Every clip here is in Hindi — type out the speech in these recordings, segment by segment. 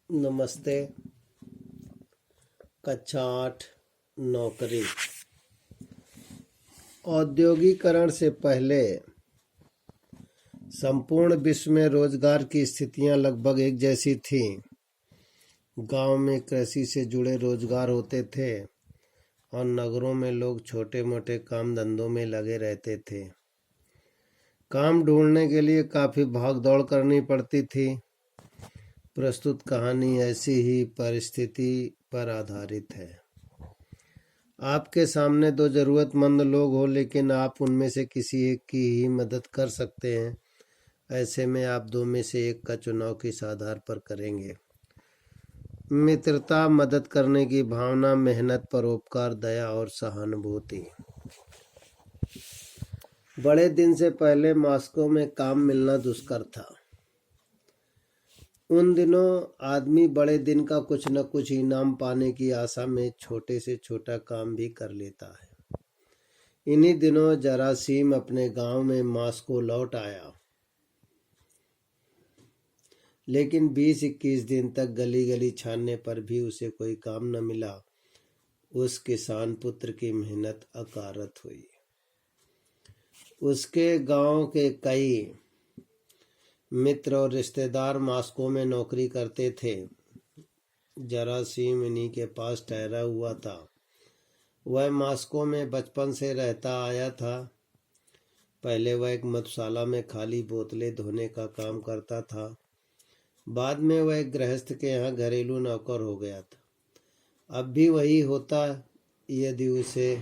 नमस्ते। कक्षा 8 नौकरी। औद्योगिकरण से पहले संपूर्ण विश्व में रोजगार की स्थितियां लगभग एक जैसी थीं। गांव में कृषि से जुड़े रोजगार होते थे और नगरों में लोग छोटे मोटे काम धंधों में लगे रहते थे। काम ढूंढने के लिए काफ़ी भाग दौड़ करनी पड़ती थी। प्रस्तुत कहानी ऐसी ही परिस्थिति पर आधारित है। आपके सामने दो ज़रूरतमंद लोग हो, लेकिन आप उनमें से किसी एक की ही मदद कर सकते हैं। ऐसे में आप दो में से एक का चुनाव किस आधार पर करेंगे? मित्रता, मदद करने की भावना, मेहनत, परोपकार, दया और सहानुभूति। बड़े दिन से पहले मॉस्को में काम मिलना दुष्कर था। उन दिनों आदमी बड़े दिन का कुछ न कुछ इनाम पाने की आशा में छोटे से छोटा काम भी कर लेता है। इन्हीं दिनों जरासीम अपने गांव में मॉस्को लौट आया, लेकिन 20-21 दिन तक गली गली छानने पर भी उसे कोई काम न मिला। उस किसान पुत्र की मेहनत अकारत हुई। उसके गांव के कई मित्र और रिश्तेदार मॉस्को में नौकरी करते थे। जरासीम इन्हीं के पास ठहरा हुआ था। वह मॉस्को में बचपन से रहता आया था। पहले वह एक मधुशाला में खाली बोतलें धोने का काम करता था। बाद में वह एक गृहस्थ के यहाँ घरेलू नौकर हो गया था। अब भी वही होता यदि उसे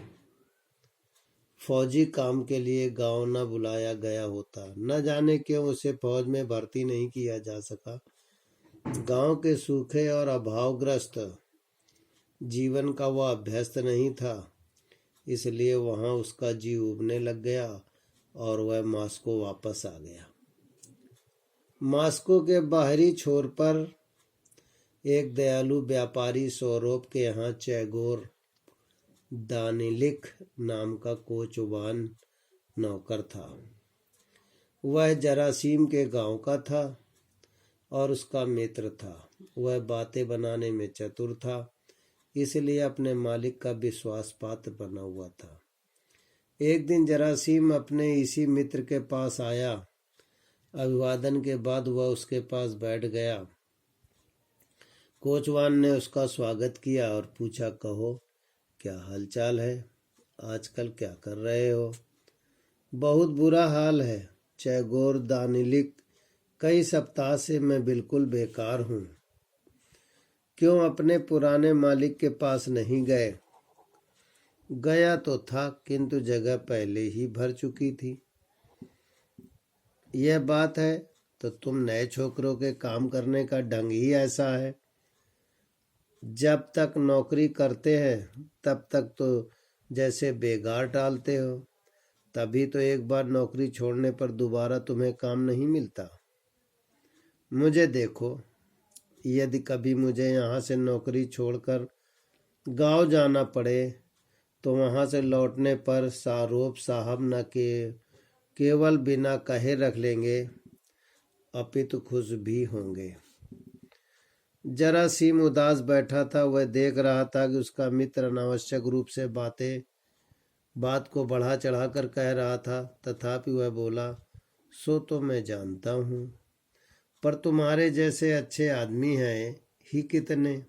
फौजी काम के लिए गांव न बुलाया गया होता। न जाने क्यों उसे फौज में भर्ती नहीं किया जा सका। गांव के सूखे और अभावग्रस्त जीवन का वह अभ्यस्त नहीं था, इसलिए वहां उसका जी उबने लग गया और वह मॉस्को वापस आ गया। मॉस्को के बाहरी छोर पर एक दयालु व्यापारी सोरोप के यहाँ चैगोर दानिलिक नाम का कोचवान नौकर था। वह जरासीम के गांव का था और उसका मित्र था। वह बातें बनाने में चतुर था, इसलिए अपने मालिक का विश्वास पात्र बना हुआ था। एक दिन जरासीम अपने इसी मित्र के पास आया। अभिवादन के बाद वह उसके पास बैठ गया। कोचवान ने उसका स्वागत किया और पूछा, कहो क्या हालचाल है? आजकल क्या कर रहे हो? बहुत बुरा हाल है चैगोर दानिलिक। कई सप्ताह से मैं बिल्कुल बेकार हूँ। क्यों अपने पुराने मालिक के पास नहीं गए? गया तो था, किंतु जगह पहले ही भर चुकी थी। यह बात है तो तुम नए छोकरों के काम करने का ढंग ही ऐसा है। जब तक नौकरी करते हैं तब तक तो जैसे बेगार टालते हो। तभी तो एक बार नौकरी छोड़ने पर दोबारा तुम्हें काम नहीं मिलता। मुझे देखो, यदि कभी मुझे यहाँ से नौकरी छोड़कर गांव जाना पड़े तो वहाँ से लौटने पर सारोप साहब न केवल बिना कहे रख लेंगे, अपितु खुश भी होंगे। जरासीम उदास बैठा था। वह देख रहा था कि उसका मित्र अनावश्यक रूप से बात को बढ़ा चढ़ाकर कह रहा था। तथापि वह बोला, सो तो मैं जानता हूँ, पर तुम्हारे जैसे अच्छे आदमी हैं ही कितने।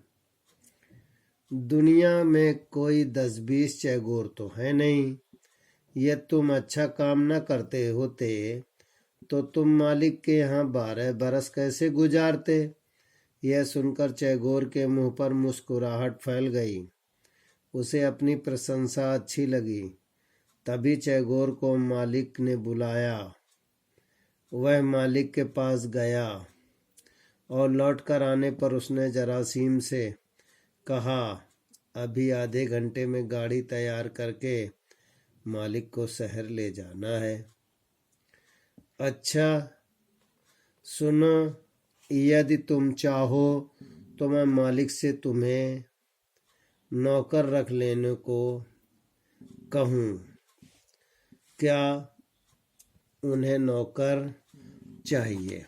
दुनिया में कोई 10-20 चैगोर तो है नहीं। यदि तुम अच्छा काम न करते होते तो तुम मालिक के यहाँ 12 बरस कैसे गुजारते? यह सुनकर चैगोर के मुंह पर मुस्कुराहट फैल गई। उसे अपनी प्रशंसा अच्छी लगी। तभी चैगोर को मालिक ने बुलाया। वह मालिक के पास गया और लौटकर आने पर उसने जरासीम से कहा, अभी आधे घंटे में गाड़ी तैयार करके मालिक को शहर ले जाना है। अच्छा सुनो, यदि तुम चाहो तो मैं मालिक से तुम्हें नौकर रख लेने को कहूँ। क्या उन्हें नौकर चाहिए?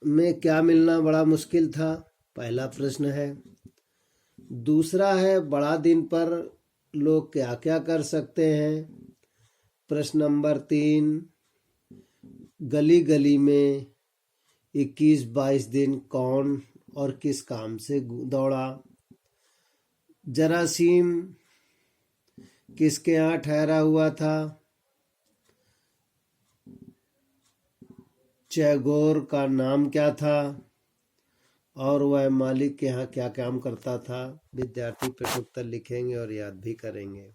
में क्या मिलना बड़ा मुश्किल था, पहला प्रश्न है। दूसरा है बड़ा दिन पर लोग क्या क्या कर सकते हैं। प्रश्न नंबर 3, गली गली में 21-22 दिन कौन और किस काम से दौड़ा। जरासीम किसके यहाँ ठहरा हुआ था। चैगोर का नाम क्या था और वह मालिक के यहाँ क्या काम करता था। विद्यार्थी प्रश्नोत्तर लिखेंगे और याद भी करेंगे।